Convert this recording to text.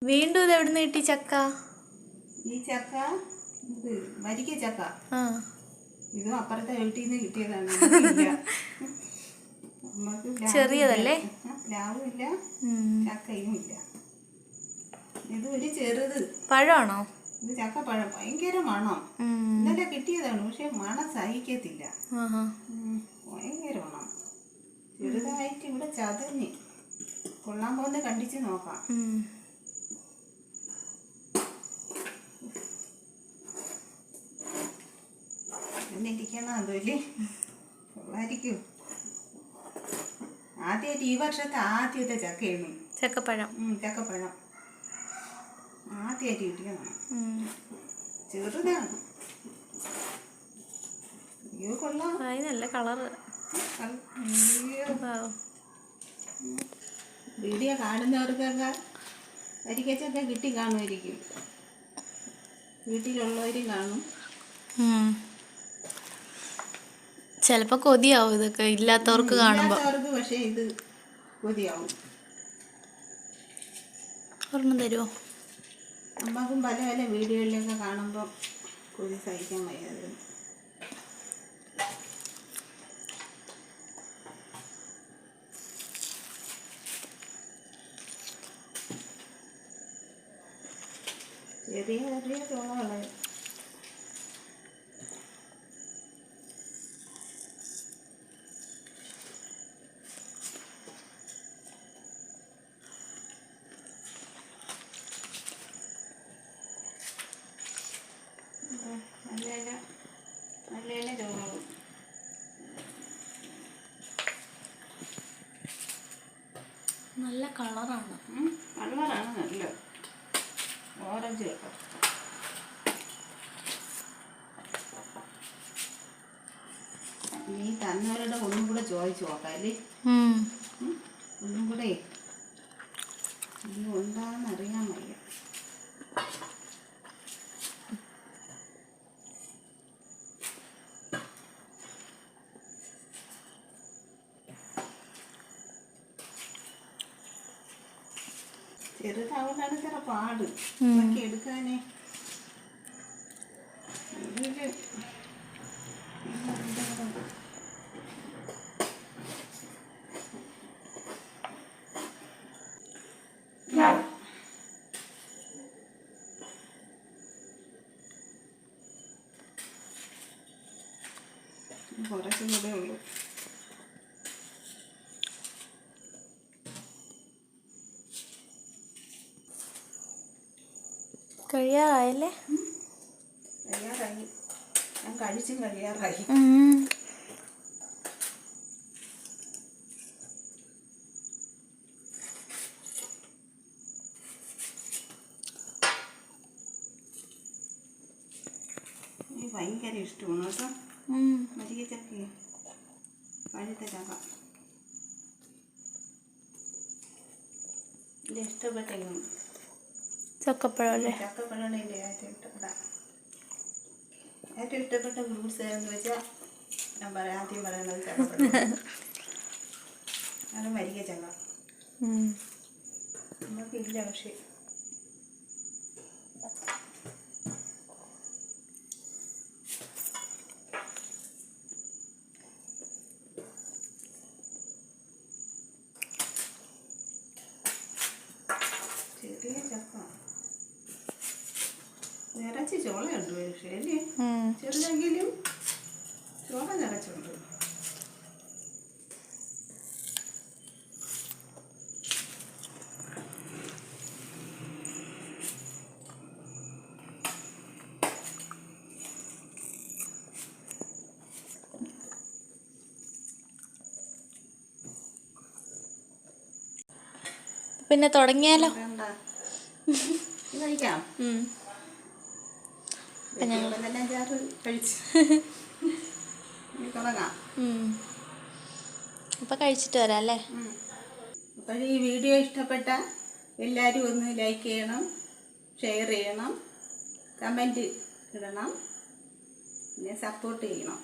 വീണ്ടും ഇത് എവിടെ നിന്ന് കിട്ടി ചക്ക? ഈ ചക്ക ഇത് വരിക്ക ചക്ക. ഇതും അപ്പുറത്തെ വീട്ടിൽ നിന്ന് കിട്ടിയതാണ്. ചെറിയതല്ലേ? പ്ലാവും ഇല്ല, ചക്കയും ഇല്ല. ഇത് ഒരു ചെറുത് പഴമാണോ? ഇത് ചക്കപ്പഴം. ഭയങ്കര മണം. ഇന്നലെ കിട്ടിയതാണ്, പക്ഷെ മണം സഹിക്കത്തില്ല. ഭയങ്കര മണം. ചെറുതായിട്ട് ഇവിടെ ചതഞ്ഞ് കൊള്ളാൻ പോകുന്ന കണ്ടിച്ച് നോക്കാം. എന്നിരിക്കണം അതുപോലെ കൊള്ളായിരിക്കും. ആദ്യമായിട്ട് ഈ വർഷത്തെ ആദ്യത്തെ ചക്കയാണ് ചക്കപ്പഴം. ചക്കപ്പഴം ആദ്യമായിട്ട് കിട്ടിയതാണ്. ചെറുതാണ്. അയ്യോ കൊള്ളാം. നല്ല കളറ്. വീഡിയോ കാണുന്നവർക്കൊക്കെ വരിക്കച്ചക്ക കിട്ടി കാണുമായിരിക്കും. വീട്ടിലുള്ളവരും കാണും. ചിലപ്പോ കൊതിയാവും ഇതൊക്കെ ഇല്ലാത്തവർക്ക് കാണുമ്പോ. പക്ഷെ ഇത് കൊതിയാവും. ഒരെണ്ണം തരുമോ? അമ്മക്കും പല പല വീഡിയോയിലൊക്കെ കാണുമ്പോൾ കൊതി സഹിക്കാൻ വയ്യാതെ. ചെറിയ ചെറിയ ചോളകളെ നല്ല ചോളകൾ. നല്ല കളറാണ്. കളറാണ് നല്ല ഓറഞ്ച് കളർ. നീ തന്നവരുടെ ഒന്നും കൂടെ ചോദിച്ചു നോക്കാം അല്ലേ? ഒന്നും കൂടെ നീ ഉണ്ടാന്ന് അറിയാൻ വയ്യ. ചെറുതാവുന്നതാണ് ചില പാട് ഒക്കെ എടുക്കാനേ. കുറച്ചും കൂടെ ഉള്ളൂ. കഴിയാറായല്ലേ? കഴിയാറായി. ഞാൻ കഴിച്ചും കഴിയാറായി. എനിക്ക് ഭയങ്കര ഇഷ്ടമാണ് കേട്ടോ വരിക ചക്ക. പഴുത്ത ചക്ക എൻ്റെ ഇഷ്ടപ്പെട്ട ചക്കപ്പഴം അല്ലേ? ചക്കപ്പഴമാണ് എൻ്റെ ഏറ്റവും ഇഷ്ടപ്പെട്ട ഫ്രൂട്ട്സ് എന്ന് വെച്ചാൽ ഞാൻ ആദ്യം പറയുന്നത് ചക്കപ്പഴം. അത് വരിക ചക്ക നമുക്കില്ല. പക്ഷേ ചെറിയ ചക്ക നിറച്ച് ചോളയുണ്ട്. പക്ഷേ അല്ലേ ചെറുതെങ്കിലും ചോള നിറച്ചുണ്ട്. പിന്നെ തുടങ്ങിയാലോ? കഴിക്കാം. തുടങ്ങാം. അപ്പൊ കഴിച്ചിട്ട് വരാം അല്ലേ? അപ്പോൾ ഈ വീഡിയോ ഇഷ്ടപ്പെട്ട എല്ലാവരും ഒന്ന് ലൈക്ക് ചെയ്യണം, ഷെയർ ചെയ്യണം, കമൻറ്റ് ഇടണം, പിന്നെ സപ്പോർട്ട് ചെയ്യണം.